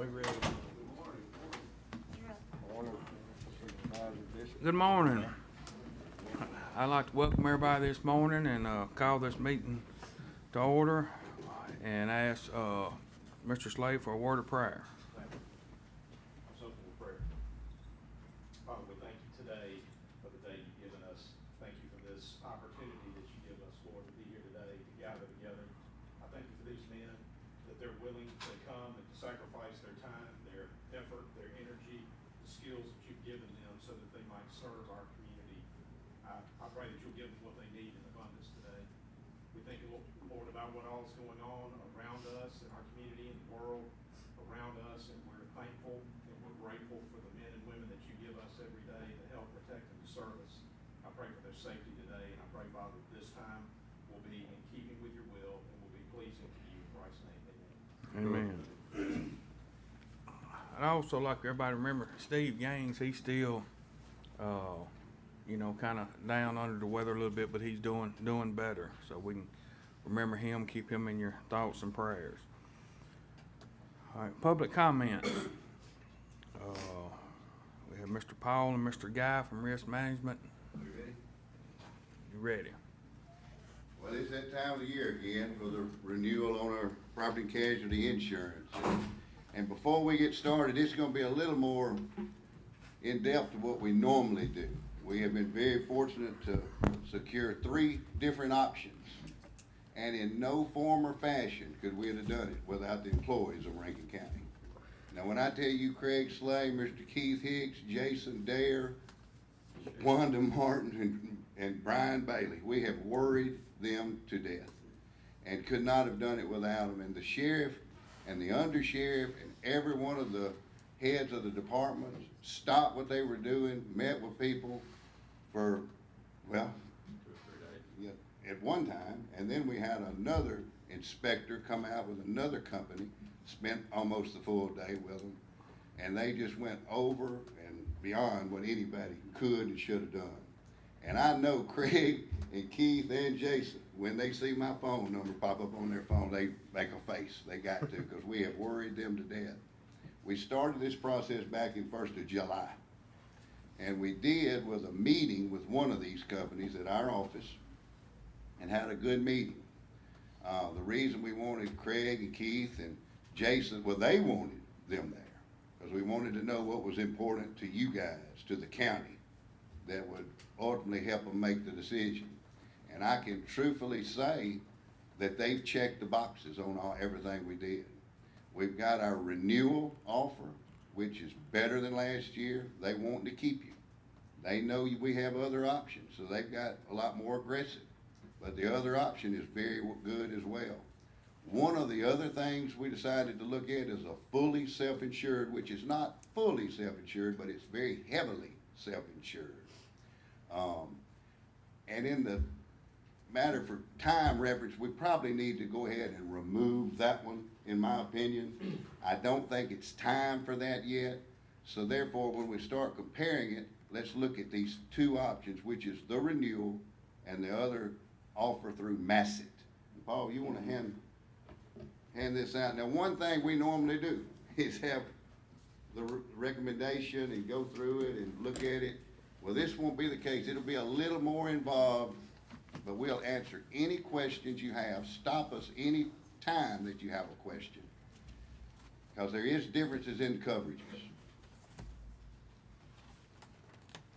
We ready? Good morning. I'd like to welcome everybody this morning and call this meeting to order and ask Mr. Slade for a word of prayer. Something in prayer. Father, we thank you today for the day you've given us. Thank you for this opportunity that you give us, Lord, to be here today, to gather together. I thank you for these men, that they're willing to come and to sacrifice their time, their effort, their energy, the skills that you've given them so that they might serve our community. I pray that you'll give them what they need in abundance today. We thank you, Lord, about what all is going on around us in our community and the world around us, and we're thankful and we're grateful for the men and women that you give us every day to help protect and to serve us. I pray for their safety today, and I pray, Father, that this time will be in keeping with your will and will be pleasing to you in Christ's name. Amen. Amen. I'd also like everybody to remember Steve Gaines. He's still, kind of down under the weather a little bit, but he's doing better. So we can remember him, keep him in your thoughts and prayers. All right, public comments. We have Mr. Paul and Mr. Guy from Risk Management. You ready? You ready? Well, it's that time of the year again for the renewal on our property and casualty insurance. And before we get started, it's going to be a little more in-depth of what we normally do. We have been very fortunate to secure 3 different options. And in no form or fashion could we have done it without the employees of Rankin County. Now, when I tell you Craig Slay, Mr. Keith Hicks, Jason Dare, Wanda Martin, and Brian Bailey, we have worried them to death and could not have done it without them. And the sheriff and the undersheriff and every one of the heads of the departments stopped what they were doing, met with people for, well, yeah, at one time, and then we had another inspector come out with another company, spent almost the full day with them, and they just went over and beyond what anybody could and should have done. And I know Craig and Keith and Jason, when they see my phone number pop up on their phone, they make a face. They got to, because we have worried them to death. We started this process back in 1st of July. And we did with a meeting with one of these companies at our office and had a good meeting. The reason we wanted Craig and Keith and Jason, well, they wanted them there because we wanted to know what was important to you guys, to the county, that would ultimately help them make the decision. And I can truthfully say that they've checked the boxes on everything we did. We've got our renewal offer, which is better than last year. They want to keep you. They know we have other options, so they've got a lot more aggressive. But the other option is very good as well. One of the other things we decided to look at is a fully self-insured, which is not fully self-insured, but it's very heavily self-insured. And in the matter for time reference, we probably need to go ahead and remove that one, in my opinion. I don't think it's time for that yet. So therefore, when we start comparing it, let's look at these 2 options, which is the renewal and the other offer through Massett. Paul, you want to hand this out? Now, one thing we normally do is have the recommendation and go through it and look at it. Well, this won't be the case. It'll be a little more involved, but we'll answer any questions you have. Stop us any time that you have a question, because there is differences in coverages.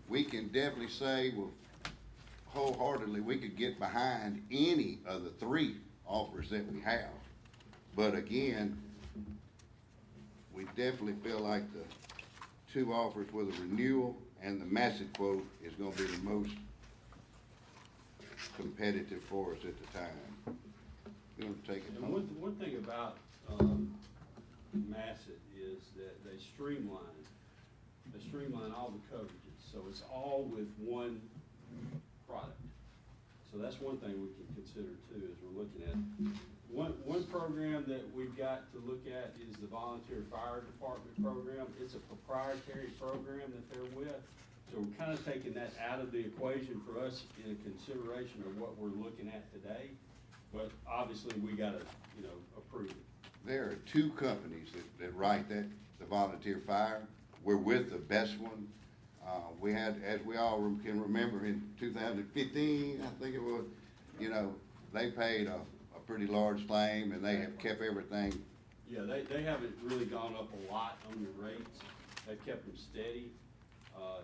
We can definitely say, well, wholeheartedly, we could get behind any of the 3 offers that we have. But again, we definitely feel like the 2 offers with a renewal and the Massett quote is going to be the most competitive for us at the time. You want to take it? And one thing about Massett is that they streamline all the coverages, so it's all with one product. So that's one thing we can consider too, as we're looking at. One program that we've got to look at is the Volunteer Fire Department program. It's a proprietary program that they're with. So we're kind of taking that out of the equation for us in consideration of what we're looking at today. But obviously we gotta, approve it. There are two companies that write that, the volunteer fire. We're with the best one. We had, as we all can remember, in 2015, I think it was, you know, they paid a pretty large claim, and they have kept everything. Yeah, they haven't really gone up a lot on the rates. They've kept them steady,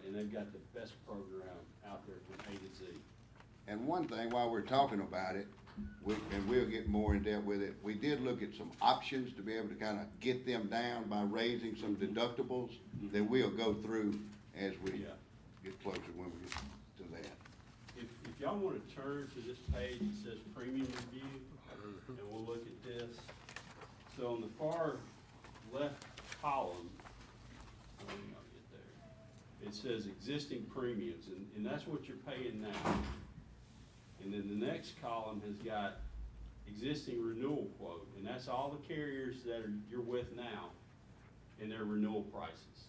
and they've got the best program out there from A to Z. And one thing, while we're talking about it, and we'll get more in depth with it, we did look at some options to be able to kind of get them down by raising some deductibles that we'll go through as we Yeah. get closer when we get to that. If y'all wanna turn to this page, it says premium review, and we'll look at this. So on the far left column, I don't think I'll get there, it says existing premiums, and that's what you're paying now. And then the next column has got existing renewal quote, and that's all the carriers that you're with now and their renewal prices.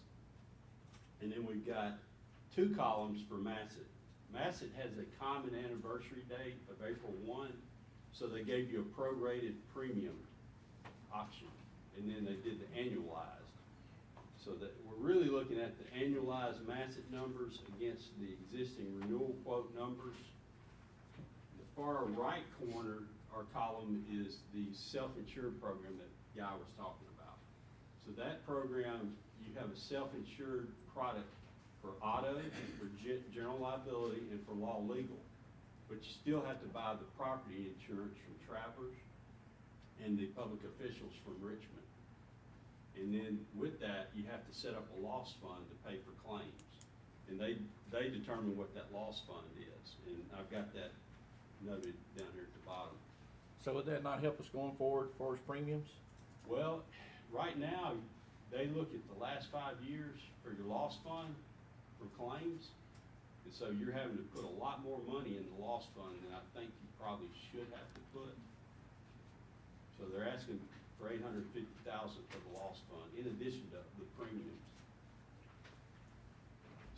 And then we've got two columns for Massett. Massett has a common anniversary date of April 1, so they gave you a prorated premium option, and then they did the annualized. So that we're really looking at the annualized Massett numbers against the existing renewal quote numbers. The far right corner, our column, is the self-insured program that Guy was talking about. So that program, you have a self-insured product for auto, for general liability, and for law legal. But you still have to buy the property insurance from Travelers and the public officials from Richmond. And then with that, you have to set up a loss fund to pay for claims. And they determine what that loss fund is. And I've got that noted down here at the bottom. So would that not help us going forward for our premiums? Well, right now, they look at the last 5 years for your loss fund for claims. And so you're having to put a lot more money in the loss fund than I think you probably should have to put. So they're asking for $850,000 for the loss fund, in addition to the premiums.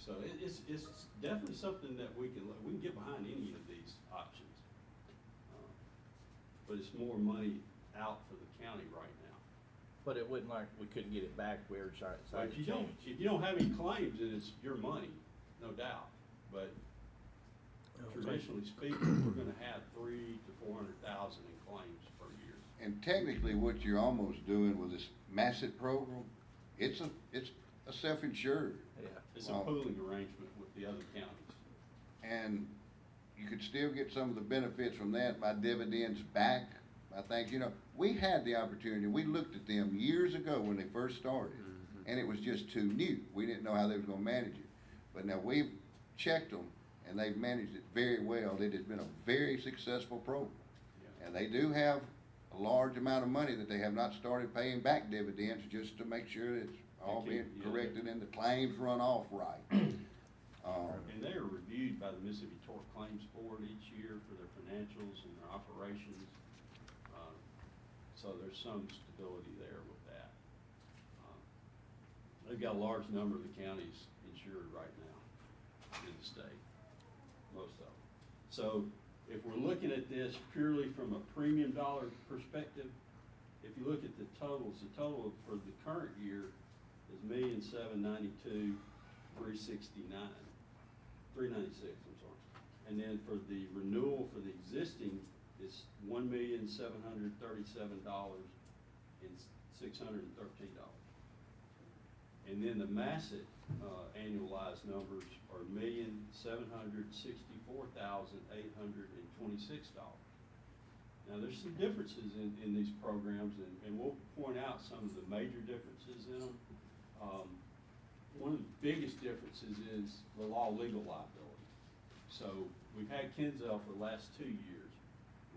So it's definitely something that we can get behind any of these options. But it's more money out for the county right now. But it wouldn't like, we couldn't get it back if we ever So decided to change. if you don't have any claims, then it's your money, no doubt. But traditionally speaking, we're gonna have 300,000 to 400,000 in claims per year. And technically, what you're almost doing with this Massett program, it's a self-insured. Yeah. It's a Wow. pooling arrangement with the other counties. And you could still get some of the benefits from that by dividends back. I think, you know, we had the opportunity, we looked at them years ago when they first started, and it was just too new. We didn't know how they was gonna manage it. But now we've checked them, and they've managed it very well. It has been a very successful program. Yeah. And they do have a large amount of money that they have not started paying back dividends, just to make sure it's all They being keep- yeah, corrected and the claims run off right. And they are reviewed by the Mississippi Tort Claims Board each year for their financials and their operations. So there's some stability there with that. They've got a large number of the counties insured right now in the state, most of them. So if we're looking at this purely from a premium dollar perspective, if you look at the totals, the total for the current year is $1,792,396, I'm sorry. And then for the renewal for the existing, it's $1,737,613. And then the Massett annualized numbers are $1,764,826. Now, there's some differences in these programs, and we'll point out some of the major differences in them. One of the biggest differences is the law legal liability. So we've had Kinsell for the last 2 years.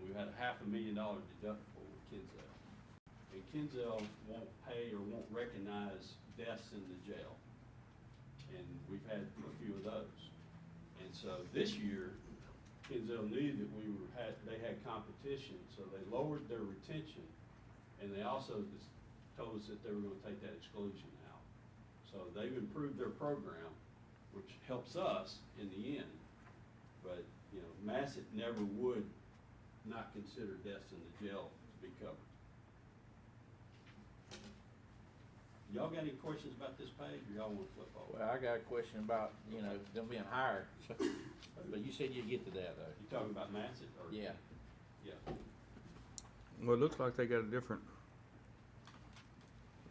We've had a $500,000 deductible with Kinsell. And Kinsell won't pay or won't recognize deaths in the jail. And we've had a few of those. And so this year, Kinsell knew that they had competition, so they lowered their retention, and they also told us that they were gonna take that exclusion out. So they've improved their program, which helps us in the end. But, you know, Massett never would not consider deaths in the jail to be covered. Y'all got any questions about this page, or y'all wanna flip over? Well, I got a question about, you know, them being hired, but you said you'd get to that though. You talking about Massett, or? Yeah, Yeah. Well, it looks like they got a different,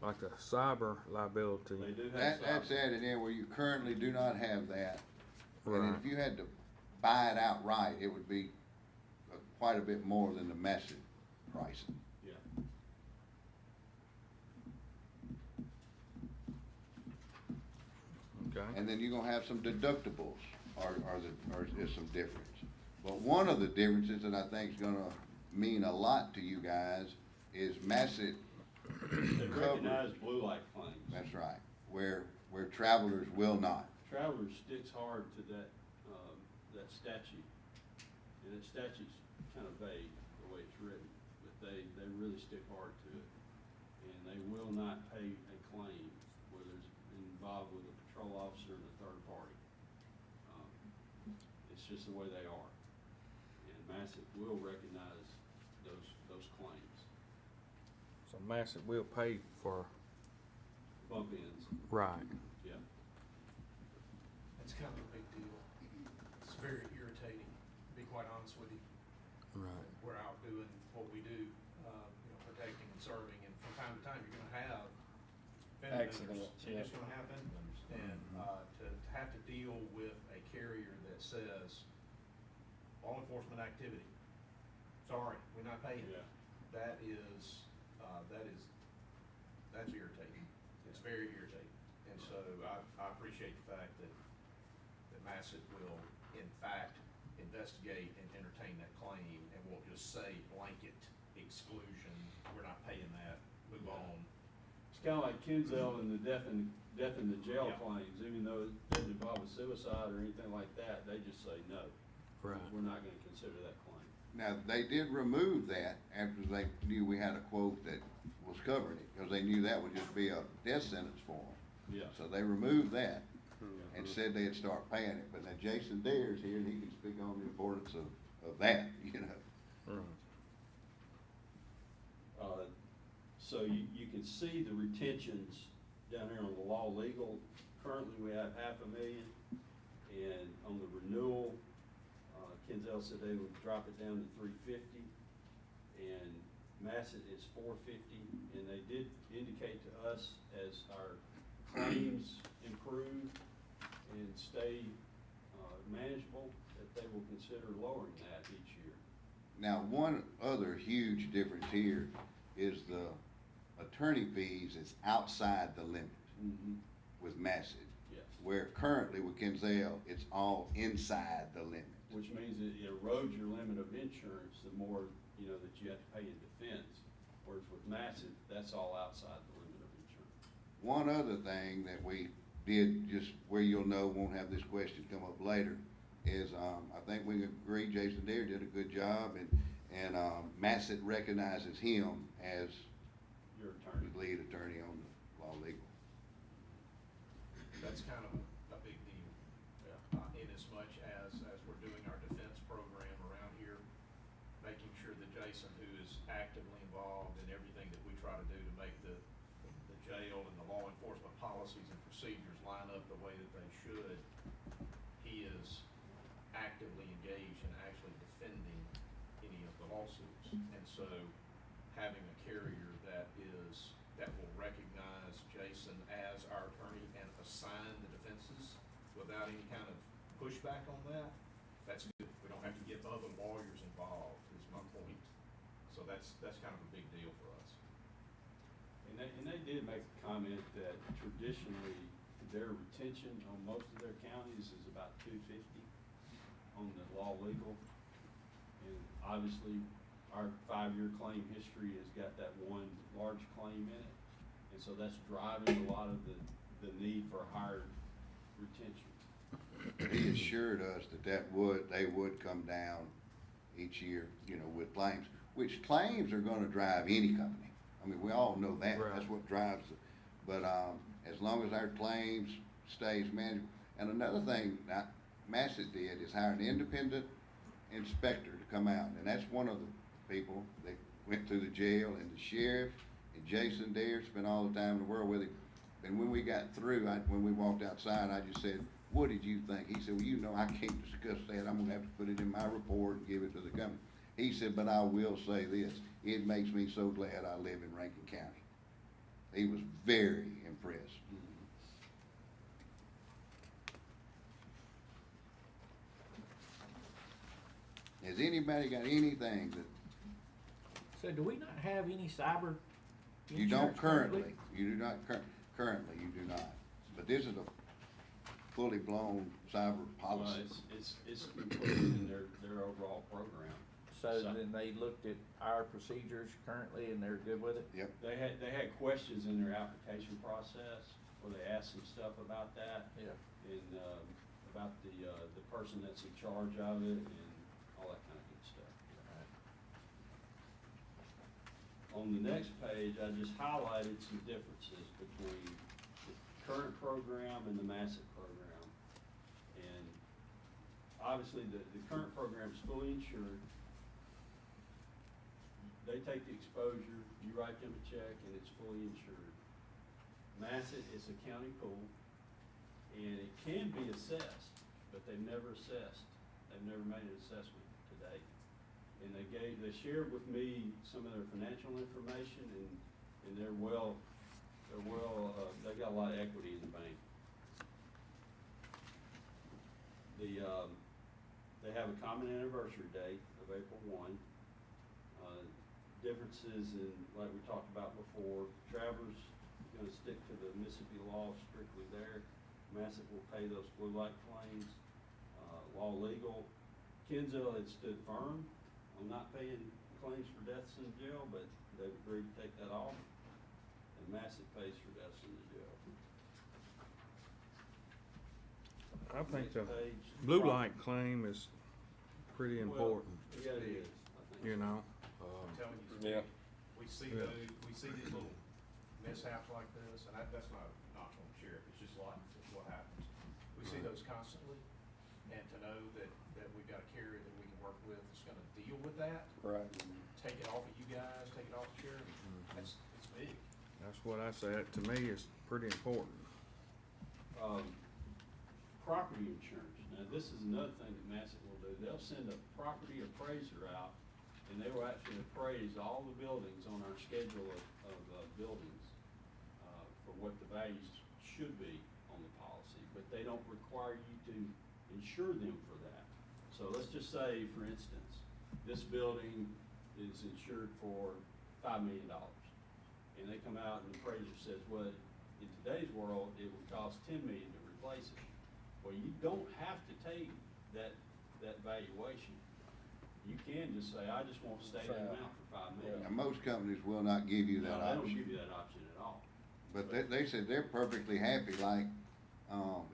like a cyber liability. They do have That's some. added in where you currently do not have that. And Right. if you had to buy it outright, it would be quite a bit more than the Massett pricing. Yeah. Okay. And then you're gonna have some deductibles, or is some difference. But one of the differences that I think is gonna mean a lot to you guys is Massett, They recognize blue light claims. that's right, where travelers will not. Travelers sticks hard to that, that statute, and that statute's kind of vague, the way it's written, but they really stick hard to it. And they will not pay a claim where there's involved with a patrol officer and a third party. It's just the way they are. And Massett will recognize those claims, So Massett will pay for, bump ins, right. yeah. It's kind of a big deal. It's very irritating, to be quite honest with you. Right. We're out doing what we do, protecting and serving, and from time to time, you're gonna have fender benders. Accidents, You're yeah. just gonna have fender benders. And, to have to deal with a carrier that says, law enforcement activity, sorry, we're not paying. Yeah. That's irritating. It's very irritating. And so I appreciate the fact that Massett will, in fact, investigate and entertain that claim and won't just say blanket exclusion, we're not paying that, move on. It's kinda like Kinsell and the death in the jail Yeah. claims, even though it doesn't involve a suicide or anything like that, they just say no. Right. We're not gonna consider that claim. Now, they did remove that after they knew we had a quote that was covering it, because they knew that would just be a death sentence for them. Yeah. So they removed that and said they'd start paying it, but now Jason Dare's here and he can speak on the importance of that, you know. Right. So you can see the retentions down here on the law legal. Currently, we have $500,000, and on the renewal, Kinsell said they would drop it down to $350, and Massett is $450, and they did indicate to us as our claims improve and stay manageable, that they will consider lowering that each year. Now, one other huge difference here is the attorney fees is outside the limit with Massett. Yes. Where currently with Kinsell, it's all inside the limit. Which means it erodes your limit of insurance the more, that you have to pay in defense. Whereas with Massett, that's all outside the limit of insurance. One other thing that we did, just where you'll know, won't have this question come up later, is, I think we agree Jason Dare did a good job, and Massett recognizes him as Your attorney. the lead attorney on the law legal. That's kind of a big deal. In as much as we're doing our defense program around here, making sure that Jason, who is actively involved in everything that we try to do to make the jail and the law enforcement policies and procedures line up the way that they should, he is actively engaged in actually defending any of the lawsuits. And so having a carrier that will recognize Jason as our attorney and assign the defenses without any kind of pushback on that, that's good. We don't have to get other lawyers involved, is my point. So that's kind of a big deal for us. And they did make the comment that traditionally, their retention on most of their counties is about $250 on the law legal. And obviously, our 5-year claim history has got that one large claim in it. And so that's driving a lot of the need for higher retention. He assured us that they would come down each year, with claims, which claims are gonna drive any company. I mean, we all know that, Right. that's what drives it. But, as long as our claims stays manageable. And another thing that Massett did is hire an independent inspector to come out, and that's one of the people that went through the jail, and the sheriff, and Jason Dare spent all the time in the world with him. And when we got through, when we walked outside, I just said, what did you think? He said, well, you know, I can't discuss that. I'm gonna have to put it in my report and give it to the company. He said, but I will say this, it makes me so glad I live in Rankin County. He was very impressed. Has anybody got anything that, So do we not have any cyber you don't insurance currently, you do not currently, you do not. But this is a fully blown cyber Well, policy. it's included in their overall program. So then they looked at our procedures currently and they're good with it? Yep, They had questions in their application process where they asked some stuff about that Yeah. and, about the person that's in charge of it and all that kind of good stuff. On the next page, I just highlighted some differences between the current program and the Massett program. And obviously, the current program is fully insured. They take the exposure, you write them a check, and it's fully insured. Massett is a county pool, and it can be assessed, but they've never assessed. They've never made an assessment to date. And they shared with me some of their financial information, and they've got a lot of equity in the bank. They have a common anniversary date of April 1. Differences in, like we talked about before, Travers is gonna stick to the Mississippi law strictly there. Massett will pay those blue light claims. Law Legal, Kenzel had stood firm on not paying claims for deaths in jail, but they've agreed to take that off. And Massett pays for deaths in the jail. I think the Next page. blue light claim is pretty Well, important, Yeah, it is, I think. you know? I'm telling you, Yeah. we see Yeah. we see these little mishaps like this, and that's not a knock on the sheriff, it's just life, it's what happens. We see those constantly, and to know that we've got a carrier that we can work with that's gonna deal with that, Right. take it off of you guys, take it off the sheriff, it's big. That's what I say, that to me is pretty important. Property insurance. Now, this is another thing that Massett will do. They'll send a property appraiser out, and they will actually appraise all the buildings on our schedule of buildings, for what the values should be on the policy, but they don't require you to insure them for that. So let's just say, for instance, this building is insured for $5 million. And they come out and the appraiser says, well, in today's world, it would cost $10 million to replace it. Well, you don't have to take that valuation. You can just say, I just want to stay that amount for $5 million. and most companies will not give you that No, they don't option. give you that option at all. But they said they're perfectly happy, like,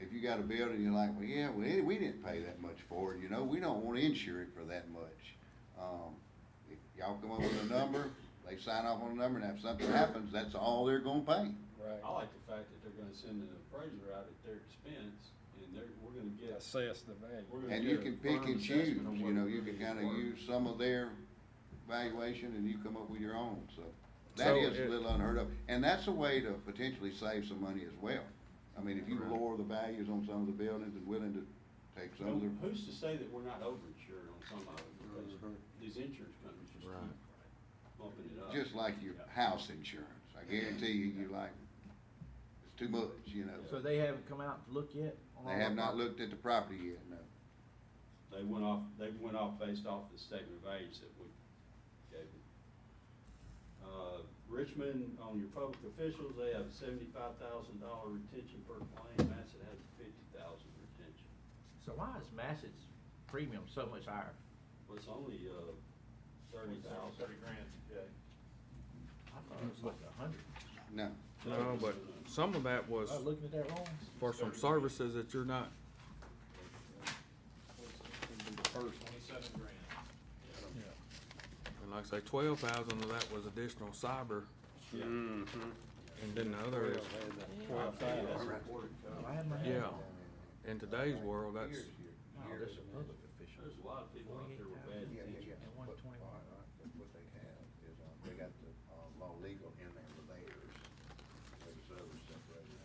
if you got a building, you're like, well, yeah, we didn't pay that much for it, you know, we don't wanna insure it for that much. If y'all come up with a number, they sign off on a number, and if something happens, that's all they're gonna pay. Right. I like the fact that they're gonna send an appraiser out at their expense, and we're gonna get. Assess the value. we're gonna And get you a can pick firm and choose, assessment on you what know, it you really can kinda is worth. use some of their valuation and you come up with your own, so. So That is it- a little unheard of, and that's a way to potentially save some money as well. I mean, if you Right. lower the values on some of the buildings and willing to take some of the, Who's to say that we're not overinsured on some of it, because these insurance companies just Right. keep bumping it up. just like your Yeah. house insurance, I guarantee you like, it's too much, you know. So they haven't come out to look yet? on They all have our not property? looked at the property yet, no. They went off based off the statement of values that we gave them. Richmond, on your public officials, they have $75,000 retention per claim. Massett has $50,000 retention. So why is Massett's premium so much higher? Well, it's only, 30,000. 30 grand, yeah. I thought it was like 100. No, No, but some of that was Am I looking at that wrong? for some services that you're not, First. 27 grand. and like I say, 12,000 of that was additional cyber, Yeah. and then the other is, That's reported Oh, code. I had my hand yeah. on In today's world, that's, it. Oh, this is a public official. There's a lot of people out there with bad intentions. And 121. what they have is, they got the, law legal in there with theirs, their service separated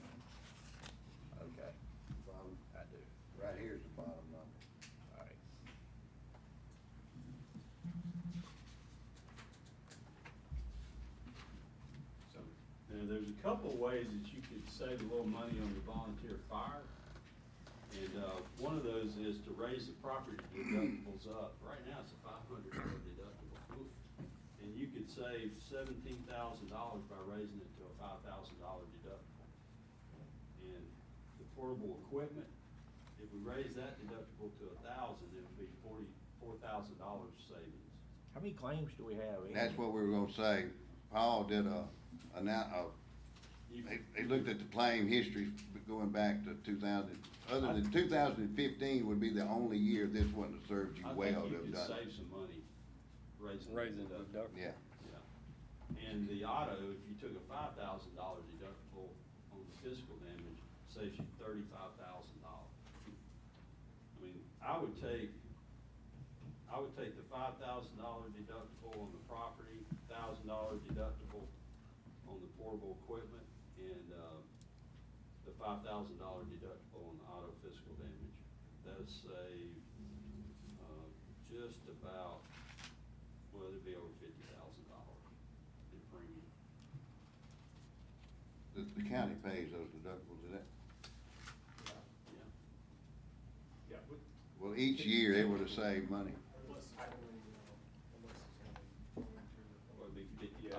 there's a couple of ways that you could save a little money on your volunteer fire. And, one of those is to raise the property deductibles up. Right now, it's a $500 deductible. Oof. And you could save $17,000 by raising it to a $5,000 deductible. And the portable equipment, if we raise that deductible to $1,000, it would be $44,000 savings. How many claims do we have? That's what we were gonna say. Paul did You- he looked at the claim history going back to 2000. Other than 2015 would be the only year this wouldn't have served you I well think to you have could done save it. some money raising. Raising the the deductible. deductible. Yeah, Yeah. And the auto, if you took a $5,000 deductible on the physical damage, saves you $35,000. I mean, I would take the $5,000 deductible on the property, $1,000 deductible on the portable equipment, and, the $5,000 deductible on the auto physical damage. That'll save, just about, well, it'd be over $50,000 in premium. the county pays those deductibles, is that? Yeah. Yeah, Well, each year it would have saved money. Well, it'd be 55,000.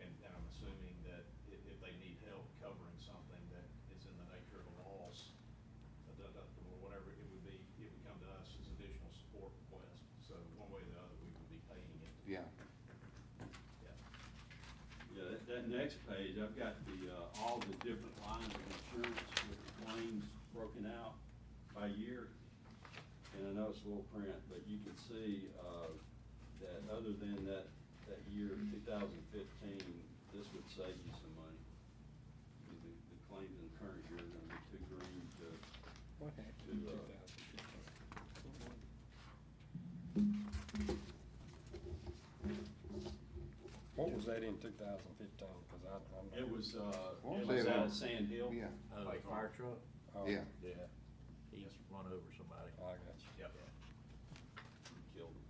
and I'm assuming that if they need help covering something that is in the nature of a loss, a deductible, or whatever, it would come to us as additional support request. So one way or the other, we would be paying it. Yeah. Yeah. Yeah, that next page, I've got all the different lines of insurance with the claims broken out by year. And I know it's a little print, but you can see, that other than that year, 2015, this would save you some money. The claims in the current year are gonna be too green to, What happened in 2015? What was that in 2015? Cause I'm. it was, Well, it say was it out of was- Sand Hill. Yeah, Like fire truck? Oh, yeah. Yeah. He just run over somebody. I got you. Yep. Killed him.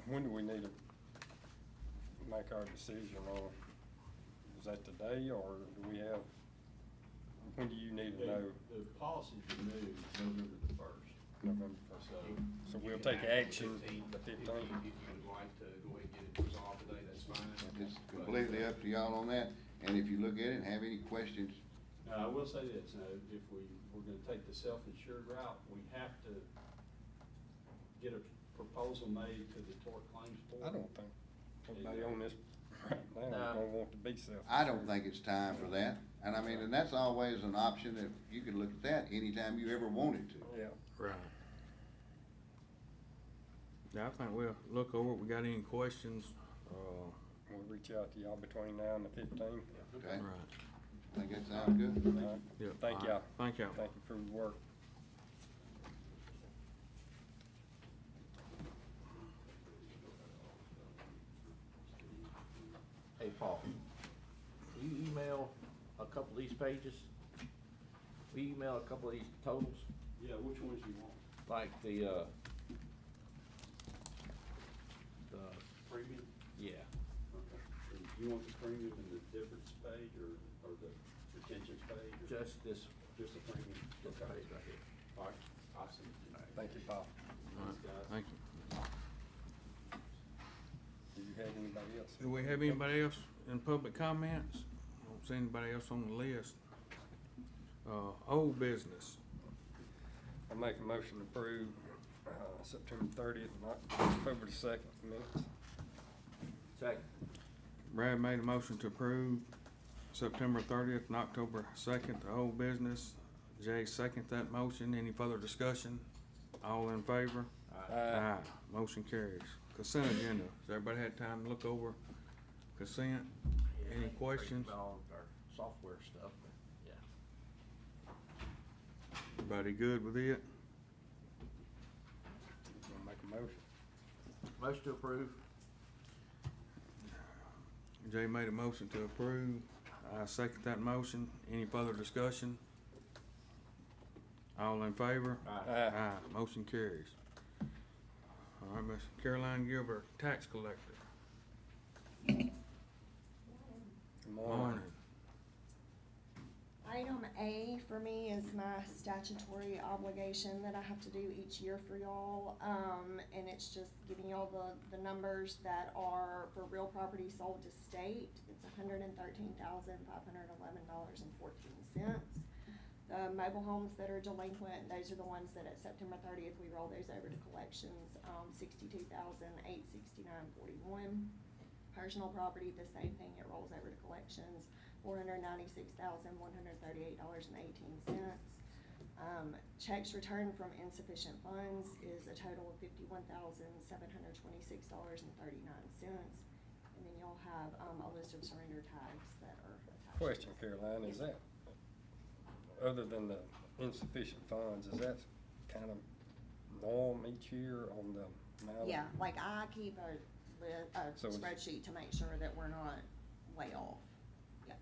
When do we need to make our decision on, is that today, or do we have, when do you need to know? The policy's renewed November the 1st. November 1st. So So You we'll can take act action on the 15th. If you would like to go ahead and get it resolved today, that's fine. It's completely up to y'all on that. And if you look at it and have any questions, Now, I will say this, now, if we're gonna take the self-insured route, we have to get a proposal made to the tort claims board. I don't think anybody on this right now is No. gonna want to be self. I don't think it's time for that. And I mean, and that's always an option that you could look at that anytime you ever wanted to. Yeah. Right. Yeah, I think we'll look over it. We got any questions? We'll reach out to y'all between now and the 15th. Okay? Right. I think that sounds good. All right. Yeah. Thank all right. y'all. Thank y'all. Thank you for your work. Hey, Paul, will you email a couple of these pages? Will you email a couple of these totals? Yeah, which ones you want? Like the, Premium? yeah, Okay. And you want the premium in the difference page or the retention page? or just this, Just the premium? this Okay. page right here. All right, I'll send it to you. Thank you, Paul. All right. Thanks, guys. Thank you. Do you have anybody else? Do we have anybody else in public comments? Don't see anybody else on the list. Old business. I make a motion to approve, September 30th and October the 2nd minutes. Second. Brad made a motion to approve September 30th and October 2nd, the old business. Jay second that motion. Any further discussion? All in favor? Aye. Motion carries. Consent agenda. Has everybody had time to look over consent? Any Yeah, questions? All our software stuff, but, yeah. Everybody good with it? Gonna make a motion. Motion to approve. Jay made a motion to approve. I second that motion. Any further discussion? All in favor? Aye. Motion carries. All right, Miss Caroline Gilbert, tax collector. Good morning. Morning. Item A for me is my statutory obligation that I have to do each year for y'all. And it's just giving y'all the numbers that are for real property sold to state. It's $113,511.14. The mobile homes that are delinquent, those are the ones that at September 30th, we roll those over to collections, $62,869.41. Personal property, the same thing, it rolls over to collections, $496,138.18. Checks returned from insufficient funds is a total of $51,726.39. And then you'll have, a list of surrender tags that are attached. Question, Caroline, is that, other than the insufficient funds, is that kind of norm each year on the amount? Yeah, like I keep a So it's- spreadsheet to make sure that we're not way off. Yeah.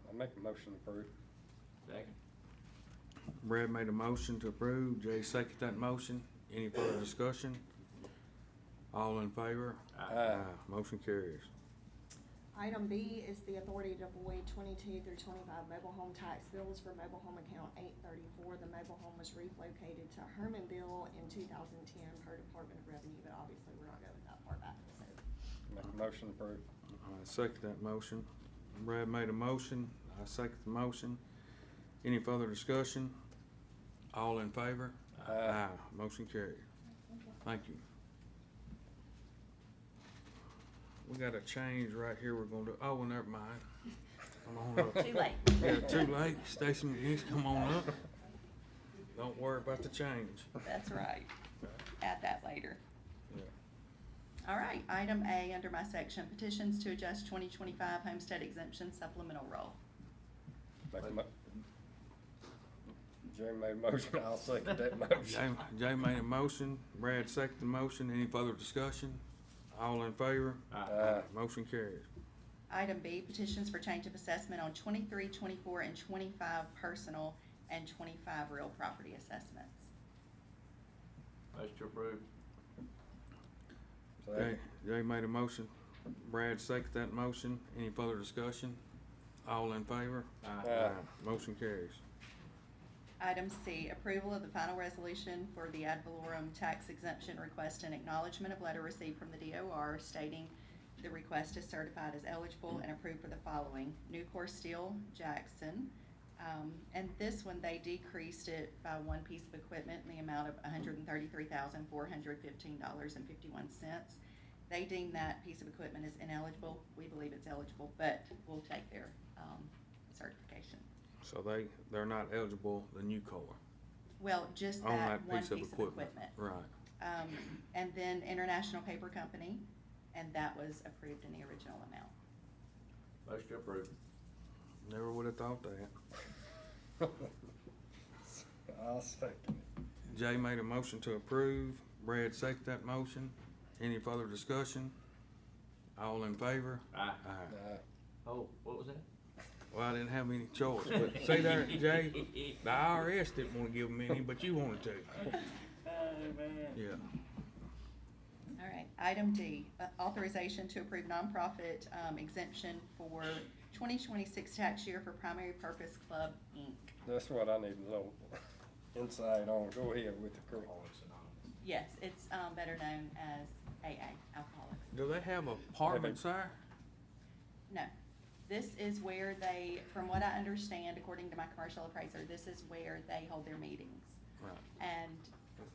I make a motion to approve. Second. Brad made a motion to approve. Jay seconded that motion. Any further discussion? All in favor? Aye. Motion carries. Item B is the authority to void 22 through 25 mobile home tax bills for mobile home account 834. The mobile home was relocated to Hermanville in 2010 per Department of Revenue, but obviously we're not going that far back, so. Make a motion to approve. I second that motion. Brad made a motion. I second the motion. Any further discussion? All in favor? Aye. Motion carried. Thank you. We got a change right here we're gonna do. Oh, well, never mind. Come on up. Too late. Yeah, too late. Stacy McGee's, come on up. Don't worry about the change. That's right. Add that later. Yeah. All right, item A under my section, petitions to adjust 2025 homestead exemption supplemental roll. Make a Jerry made a motion, I'll second that motion. Jay made a motion. Brad seconded the motion. Any further discussion? All in favor? Aye. Motion carries. Item B, petitions for change of assessment on 23, 24, and 25 personal and 25 real property assessments. Motion to approve. Jay made a motion. Brad seconded that motion. Any further discussion? All in favor? Aye. Motion carries. Item C, approval of the final resolution for the ad valorem tax exemption request and acknowledgement of letter received from the DOR stating the request is certified as eligible and approved for the following: Nucor Steel, Jackson. And this one, they decreased it by one piece of equipment in the amount of $133,415.51. They deem that piece of equipment as ineligible. We believe it's eligible, but we'll take their certification. So they're not eligible, the new car. Well, just On that one piece of equipment. Right. And then International Paper Company, and that was approved in the original amount. Motion to approve. Never would have thought that. I'll second it. Jay made a motion to approve. Brad seconded that motion. Any further discussion? All in favor? Aye. Aye. Oh, what was that? Well, I didn't have any choice, but see there, Jay, the IRS didn't want to give them any, but you wanted to. Yeah. All right, item D, authorization to approve nonprofit exemption for 2026 tax year for Primary Purpose Club, Inc. That's what I need to know insight on. Go ahead with the group. Yes, it's better known as AA, Alcoholics. Do they have apartments there? No, this is where they, from what I understand, according to my commercial appraiser, this is where they hold their meetings. Right. And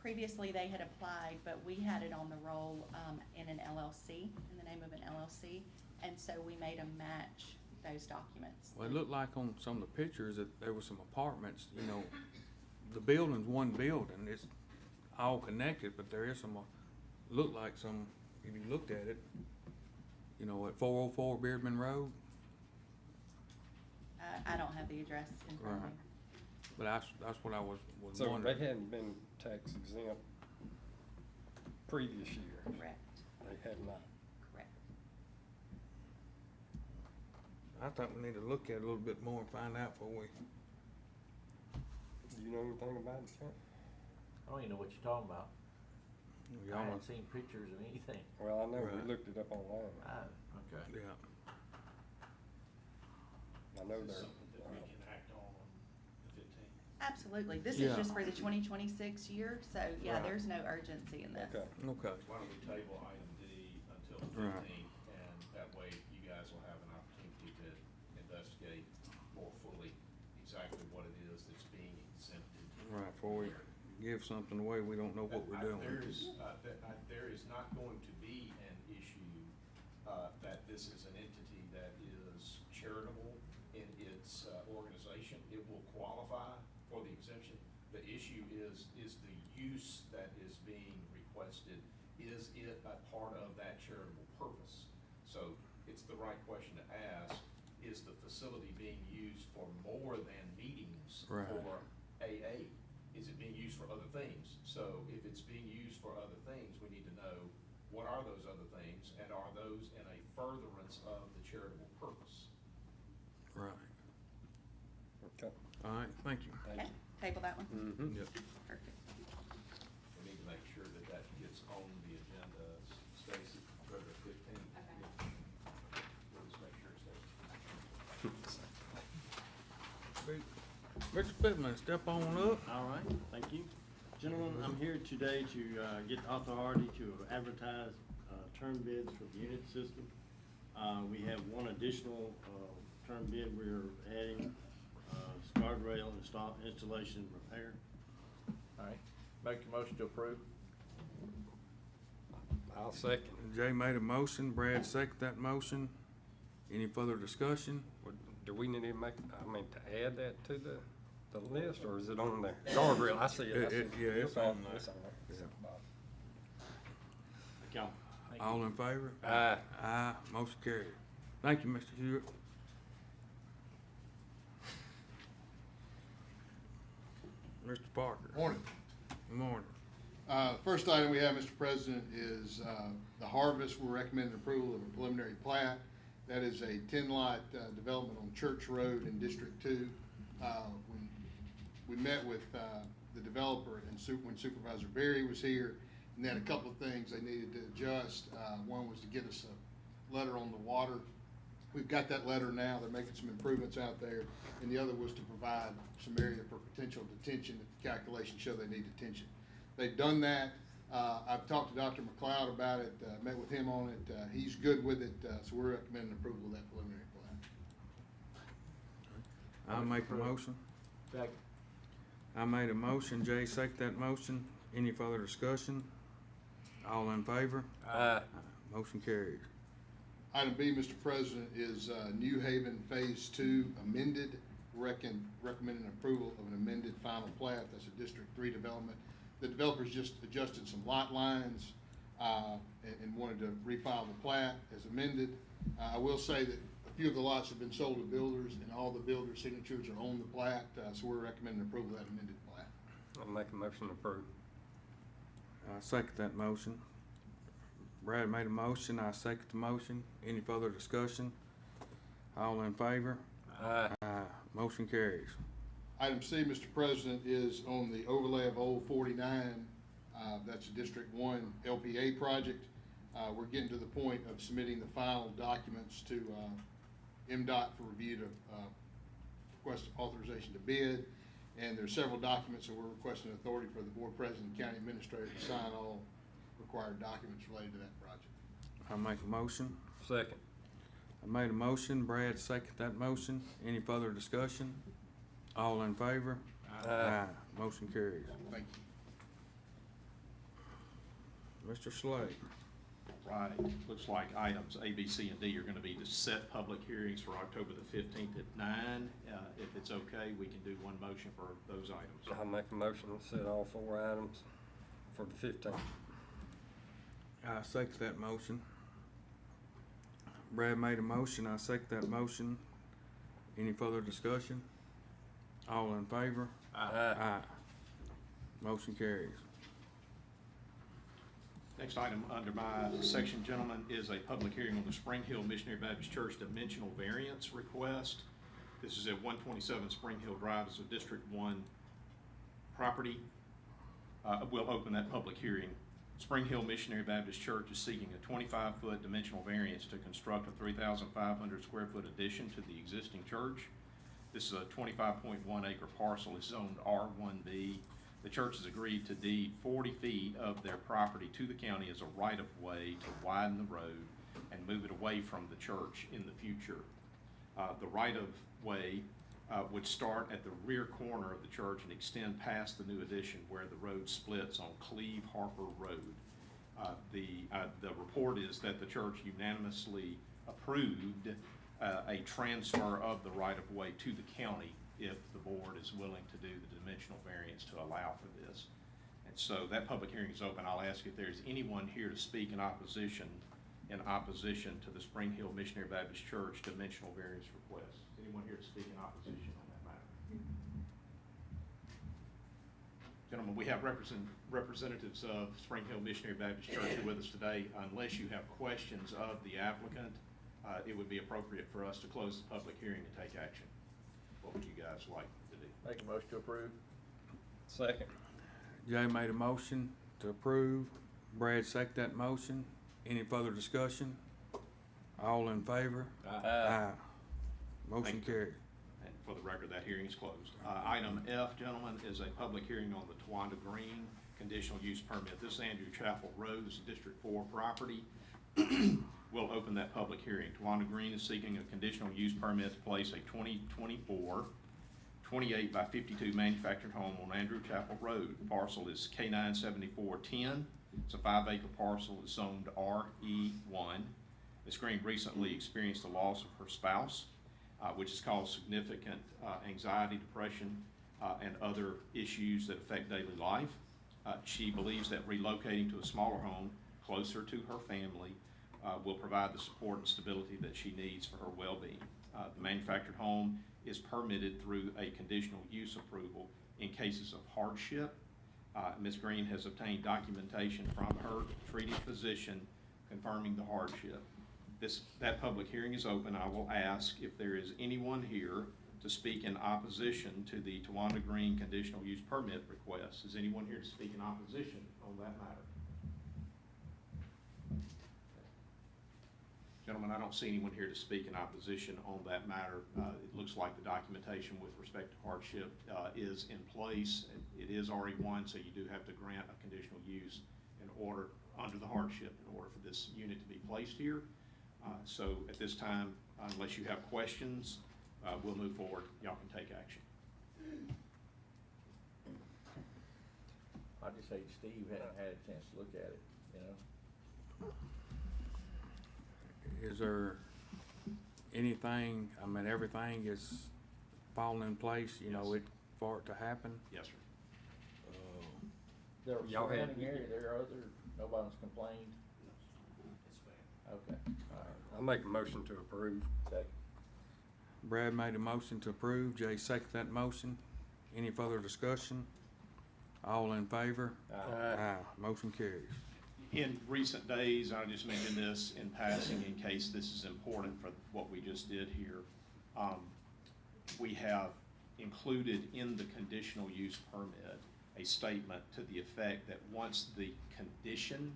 previously they had applied, but we had it on the roll in an LLC, in the name of an LLC, and so we made them match those documents. Well, it looked like on some of the pictures that there were some apartments, you know, the building's one building, it's all connected, but there is some, looked like some, if you looked at it, you know, at 404 Beardman Road. I don't have the address in front of me. Right. But that's what I was So they wondering. hadn't been tax exempt previous year. Correct. They have not. Correct. I think we need to look at it a little bit more and find out before we, Do you know anything about it, Trent? I don't even know what you're talking about. we I all, haven't seen pictures of anything. Well, I know we Right. looked it up online. Okay. yeah. I know Is this there. something that we can act on the 15th? Absolutely. This is Yeah. just for the 2026 year, so yeah, Right. there's no urgency in this. Okay. Okay. Why don't we table item D until the Right. 15th, and that way you guys will have an opportunity to investigate more fully exactly what it is that's being exempted. Right, before we give something away, we don't know what we're doing. There is not going to be an issue, that this is an entity that is charitable in its, organization. It will qualify for the exemption. The issue is the use that is being requested, is it a part of that charitable purpose? So it's the right question to ask, is the facility being used for more than meetings Right. for AA? Is it being used for other things? So if it's being used for other things, we need to know what are those other things, and are those in a furtherance of the charitable purpose? Right. Okay. All right, thank you. Thank Okay, you. table that one. Mm-hmm. Yep. Perfect. We need to make sure that that gets on the agenda, Stacy, for the 15th. Okay. We'll just make sure it's there. Mr. Pittman, step on up. All right, thank you. Gentlemen, I'm here today to get authority to advertise term bids for the unit system. We have one additional term bid we're adding, guardrail installation and repair. All right. Make a motion to approve. I'll second. Jay made a motion, Brad seconded that motion. Any further discussion? Do we need to make, I mean, to add that to the list, or is it on there? Guardrail, I see it. I see it. Yeah, it's on there. It's on there. Yeah. Thank y'all. Thank you. All in favor? Aye. Aye, motion carried. Thank you, Mr. Hewitt. Mr. Parker. Morning. Good morning. First item we have, Mr. President, is the harvest. We're recommending approval of a preliminary plat. That is a 10-lot development on Church Road in District 2. When we met with the developer and when Supervisor Berry was here, and they had a couple of things they needed to adjust. One was to get us a letter on the water. We've got that letter now. They're making some improvements out there. And the other was to provide some area for potential detention if the calculations show they need detention. They've done that. I've talked to Dr. McLeod about it, met with him on it. He's good with it, so we're recommending approval of that preliminary plan. I'll make a motion. Second. I made a motion, Jay seconded that motion. Any further discussion? All in favor? Aye. Motion carries. Item B, Mr. President, is New Haven Phase 2 amended. Recommending approval of an amended final plat. That's a District 3 development. The developers just adjusted some lot lines and wanted to refile the plat as amended. I will say that a few of the lots have been sold to builders, and all the builder signatures are on the plat, so we're recommending approval of that amended plat. I'll make a motion to approve. I second that motion. Brad made a motion, I second the motion. Any further discussion? All in favor? Aye. Aye. Motion carries. Item C, Mr. President, is on the overlay of Old 49. That's a District 1 LPA project. We're getting to the point of submitting the final documents to MDOT for review to request authorization to bid. And there's several documents that we're requesting authority for the board president and county administrator to sign all required documents related to that project. I make a motion. Second. I made a motion, Brad seconded that motion. Any further discussion? All in favor? Aye. Motion carries. Thank you. Mr. Slade. Right, looks like items A, B, C, and D are gonna be to set public hearings for October the 15th at 9. If it's okay, we can do one motion for those items. I'll make a motion to set all 4 items for the 15th. I second that motion. Brad made a motion, I second that motion. Any further discussion? All in favor? Aye. Motion carries. Next item under my section, gentlemen, is a public hearing on the Spring Hill Missionary Baptist Church dimensional variance request. This is at 127 Spring Hill Drive. It's a District 1 property. We'll open that public hearing. Spring Hill Missionary Baptist Church is seeking a 25-foot dimensional variance to construct a 3,500 square foot addition to the existing church. This is a 25.1 acre parcel. It's zoned R1B. The church has agreed to deed 40 feet of their property to the county as a right-of-way to widen the road and move it away from the church in the future. The right-of-way would start at the rear corner of the church and extend past the new addition where the road splits on Cleve Harper Road. The report is that the church unanimously approved a transfer of the right-of-way to the county if the board is willing to do the dimensional variance to allow for this. And so that public hearing is open. I'll ask if there's anyone here to speak in opposition to the Spring Hill Missionary Baptist Church dimensional variance request. Is anyone here to speak in opposition on that matter? Gentlemen, we have representatives of Spring Hill Missionary Baptist Church here with us today. Unless you have questions of the applicant, it would be appropriate for us to close the public hearing and take action. What would you guys like to do? Make a motion to approve. Second. Jay made a motion to approve. Brad seconded that motion. Any further discussion? All in favor? Aye. Motion Thank you. carried. And for the record, that hearing is closed. Item F, gentlemen, is a public hearing on the Tawanda Green conditional use permit. This is Andrew Chapel Road. This is District 4 property. We'll open that public hearing. Tawanda Green is seeking a conditional use permit to place a 2024 28 by 52 manufactured home on Andrew Chapel Road. The parcel is K97410. It's a 5-acre parcel. It's zoned RE1. Ms. Green recently experienced the loss of her spouse, which has caused significant anxiety, depression, and other issues that affect daily life. She believes that relocating to a smaller home closer to her family will provide the support and stability that she needs for her well-being. The manufactured home is permitted through a conditional use approval in cases of hardship. Ms. Green has obtained documentation from her treating physician confirming the hardship. That public hearing is open. I will ask if there is anyone here to speak in opposition to the Tawanda Green conditional use permit request. Is anyone here to speak in opposition on that matter? Gentlemen, I don't see anyone here to speak in opposition on that matter. It looks like the documentation with respect to hardship is in place. It is RE1, so you do have to grant a conditional use in order, under the hardship, in order for this unit to be placed here. So at this time, unless you have questions, we'll move forward. Y'all can take action. I just hate Steve hadn't had a chance to look at it, you know? Is there anything, I mean, everything is falling in place, you know, Yes. for it to happen? Yes, sir. There was Y'all had- surrounding area, there are other, nobody's complained? It's fair. Okay, all right. I'll make a motion to approve. Second. Brad made a motion to approve. Jay seconded that motion. Any further discussion? All in favor? Aye. Motion carries. In recent days, I just mentioned this in passing in case this is important for what we just did here. We have included in the conditional use permit a statement to the effect that once the condition,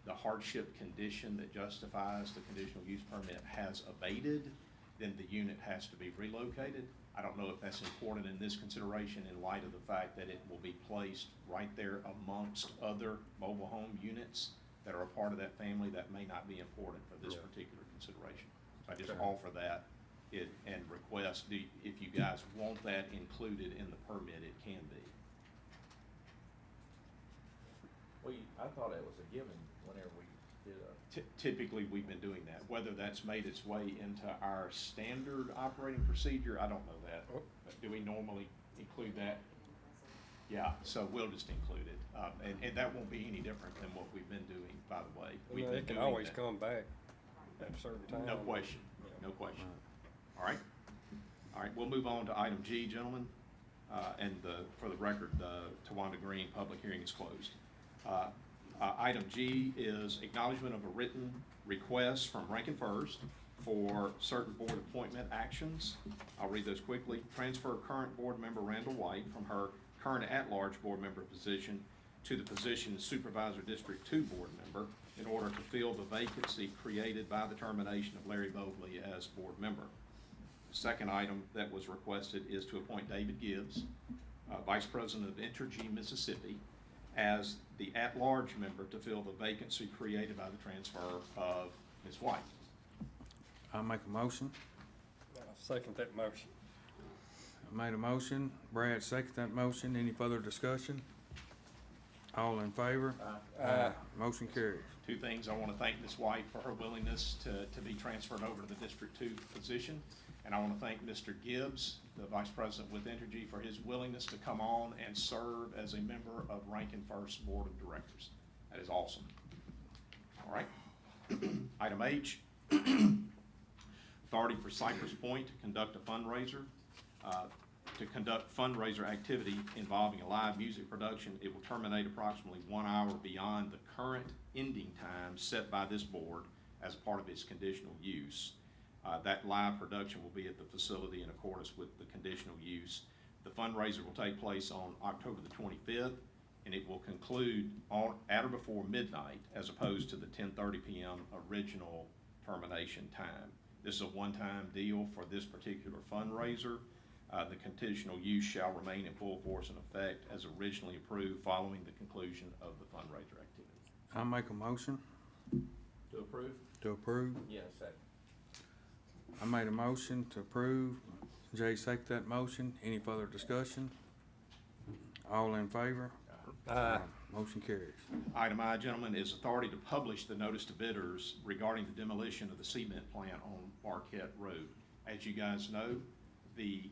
the hardship condition that justifies the conditional use permit has abated, then the unit has to be relocated. I don't know if that's important in this consideration in light of the fact that it will be placed right there amongst other mobile home units that are a part of that family. That may not be important for this particular consideration. So I just offer that and request, if you guys want that included in the permit, it can be. I thought it was a given whenever we did Typically, we've been doing that. Whether that's made its way into our standard operating procedure, I don't know that. But do we normally include that? Yeah, so we'll just include it. And that won't be any different than what we've been doing, by the way. We've been It can doing always that. come back at a certain time. No question, no question. All right, we'll move on to item G, gentlemen. And for the record, the Tawanda Green public hearing is closed. Item G is acknowledgement of a written request from Rankin First for certain board appointment actions. I'll read those quickly. Transfer current board member Randall White from her current at-large board member position to the position Supervisor District 2 board member in order to fill the vacancy created by the termination of Larry Bogley as board member. The second item that was requested is to appoint David Gibbs, Vice President of Entergy, Mississippi, as the at-large member to fill the vacancy created by the transfer of Ms. White. I'll make a motion. I'll second that motion. I made a motion. Brad second that motion. Any further discussion? All in favor? Aye. Motion carries. Two things, I want to thank Ms. White for her willingness to be transferred over to the District 2 position. And I want to thank Mr. Gibbs, the Vice President with Entergy, for his willingness to come on and serve as a member of Rankin First Board of Directors. That is awesome. All right. Item H, authority for Cypress Point to conduct a fundraiser. To conduct fundraiser activity involving a live music production. It will terminate approximately 1 hour beyond the current ending time set by this board as part of its conditional use. That live production will be at the facility in accordance with the conditional use. The fundraiser will take place on October the 25th, and it will conclude at or before midnight as opposed to the 10:30 p.m. original termination time. This is a one-time deal for this particular fundraiser. The conditional use shall remain in full force and effect as originally approved following the conclusion of the fundraiser activity. I'll make a motion To approve? to approve. Yeah, second. I made a motion to approve. Jay seconded that motion. Any further discussion? All in favor? Aye. Motion carries. Item I, gentlemen, is authority to publish the notice to bidders regarding the demolition of the cement plant on Marquette Road. As you guys know, the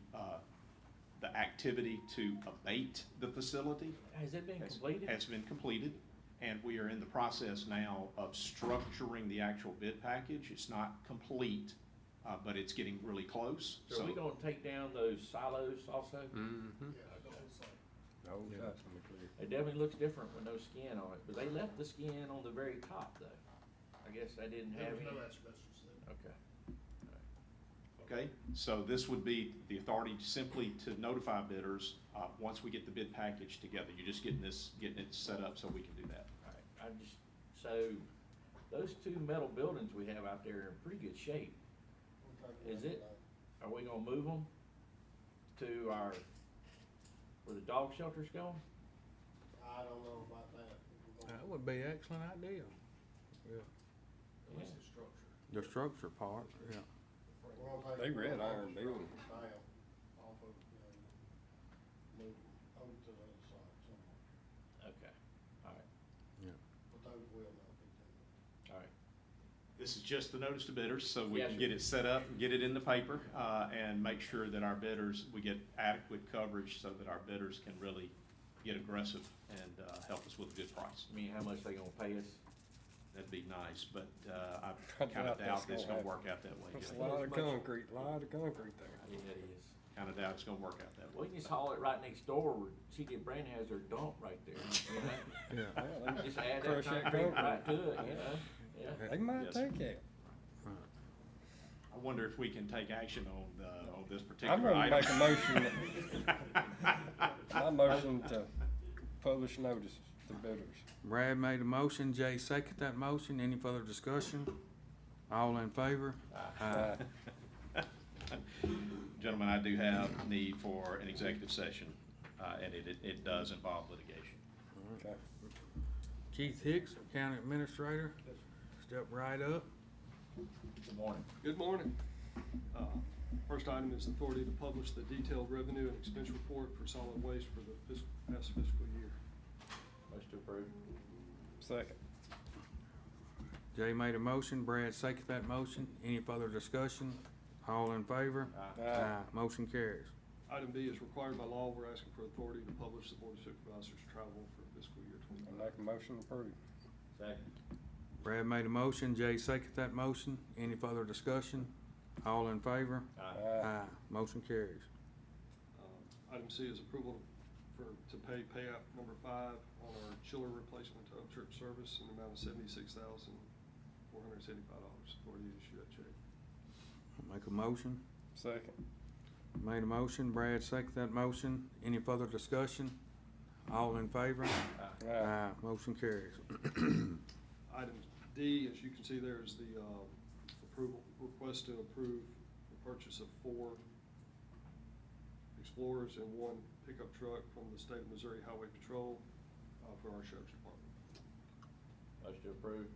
activity to abate the facility Has it been completed? has been completed, and we are in the process now of structuring the actual bid package. It's not complete, but it's getting really close. So are we gonna take down those silos also? Mm-hmm. Oh, Yeah. that's gonna be clear. It definitely looks different with no skin on it, but they left the skin on the very top though. I guess they didn't have any. Okay. Okay, so this would be the authority simply to notify bidders, once we get the bid package together. You're just getting it set up so we can do that. All right, so those two metal buildings we have out there are in pretty good shape. Are we gonna move them to where the dog shelter's going? I don't know about that. That would be an excellent idea. Yeah. Yeah. The structure part, yeah. They red iron building. Okay, all right, all right. This is just the notice to bidders, so we Yes, can sir. get it set up, and get it in the paper, and make sure that our bidders, we get adequate coverage so that our bidders can really get aggressive and help us with a good price. I mean, how much they gonna pay us? That'd be nice, but I I kind of doubt that's doubt it's gonna gonna happen. work out that way. It's a Jay. lot of concrete there. Yeah, it is. Kind of doubt it's gonna work out that We way. can just haul it right next door where C.J. Brand has their dump right there, you know? Yeah. Yeah, they Just add that crush that concrete concrete. right to it, you know? Yeah. They might Yes. take it. I wonder if we can take action on this I'm particular gonna item. make a my motion to publish notice to bidders. Brad made a motion. Jay seconded that motion. Any further discussion? All in favor? Aye. Gentlemen, I do have need for an executive session, and it does involve litigation. Okay. Keith Hicks, County Administrator, step right up. Good morning. Good morning. First item is authority to publish the detailed revenue and expense report for solid waste for the past fiscal year. Motion to approve. Second. Jay made a motion. Brad seconded that motion. Any further discussion? All in favor? Aye. Motion carries. Item B is required by law. We're asking for authority to publish the Board of Supervisors travel for fiscal year I 25. make a motion to approve. Second. Brad made a motion. Jay seconded that motion. Any further discussion? All in favor? Aye. Motion carries. Item C is approval for to pay payout number 5 on our chiller replacement to Upchurch Service in the amount of $76,475 for the issue that check. Make a motion. Second. Made a motion, Brad seconded that motion. Any further discussion? All in favor? Aye. Motion carries. Item D, as you can see there, is the request to approve the purchase of 4 Explorers and 1 pickup truck from the State of Missouri Highway Patrol for our sheriff's department. Motion to approve.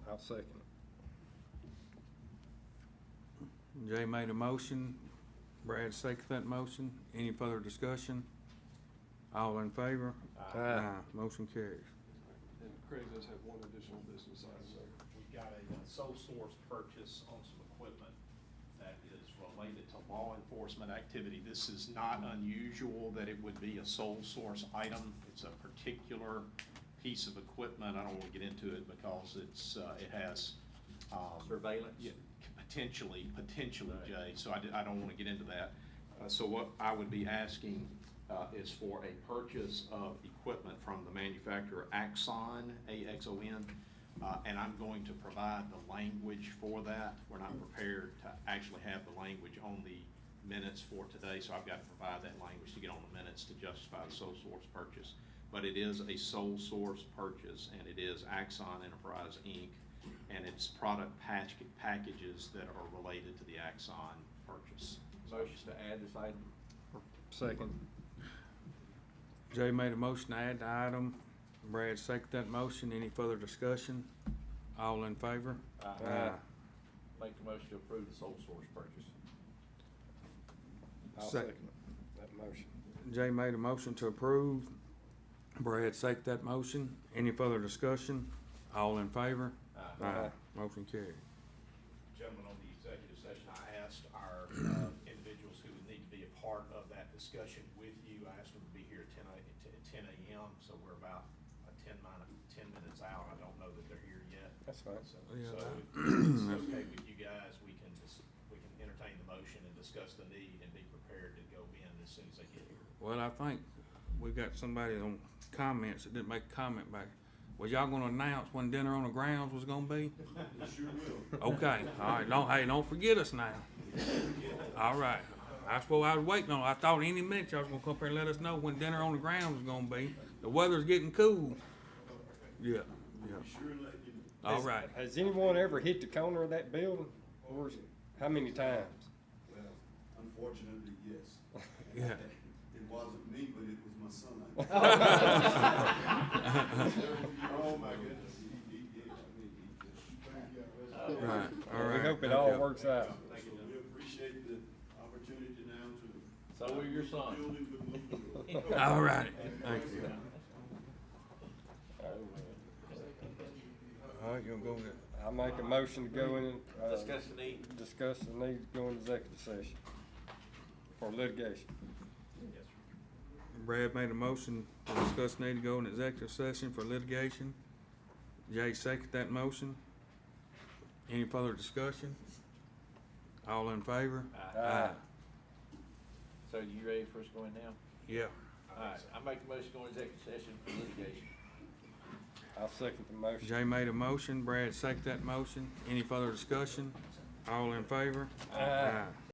I'll second it. Jay made a motion, Brad seconded that motion. Any further discussion? All in favor? Aye. Motion carries. And Craig does have one additional business item there. We've got a sole source purchase on some equipment that is related to law enforcement activity. This is not unusual that it would be a sole source item. It's a particular piece of equipment. I don't want to get into it because it's, it has, Surveillance? yeah, potentially, Jay, so I don't want to get into that. So what I would be asking is for a purchase of equipment from the manufacturer Axon, A-X-O-N, and I'm going to provide the language for that. We're not prepared to actually have the language on the minutes for today, so I've got to provide that language to get on the minutes to justify the sole source purchase. But it is a sole source purchase, and it is Axon Enterprise, Inc., and it's product packages that are related to the Axon purchase. Motion to add this item. Second. Jay made a motion to add the item. Brad seconded that motion. Any further discussion? All in favor? Aye. Make the motion to approve the sole source purchase. I'll Sec- second that motion. Jay made a motion to approve. Brad seconded that motion. Any further discussion? All in favor? Aye. Motion carried. Gentlemen, on the executive session, I asked our individuals who would need to be a part of that discussion with you. I asked them to be here at 10 a.m., so we're about 10 minutes out. I don't know that they're here yet. That's fine. So Yeah, so that- if it's okay with you guys, we can entertain the motion and discuss the need and be prepared to go in as soon as they get here. Well, I think we got somebody on comments that didn't make a comment back. Was y'all gonna announce when dinner on the grounds was gonna be? Sure will. Okay, all right, don't forget us now. All right, that's what I was waiting on. I thought any minute y'all was gonna come up here and let us know when dinner on the grounds was gonna be. The weather's getting cool. Yeah. All right. Has anyone ever hit the corner of that building? Or how many times? Well, unfortunately, yes. Yeah. It wasn't me, but it was my son. Oh, my goodness. Right, all We right. hope it Thank all you. works out. So we appreciate the opportunity now to. So we're your son. Building with moving. All right, thank you. All right, you gonna go with it? I make a motion to go in, Discuss the need. discuss the need to go into executive session for litigation. Yes, sir. Brad made a motion to discuss need to go in executive session for litigation. Jay seconded that motion. Any further discussion? All in favor? Aye. So you ready for us going now? Yeah. All right, I make the motion to go into executive session for litigation. I'll second the motion. Jay made a motion, Brad seconded that motion. Any further discussion? All in favor? Aye.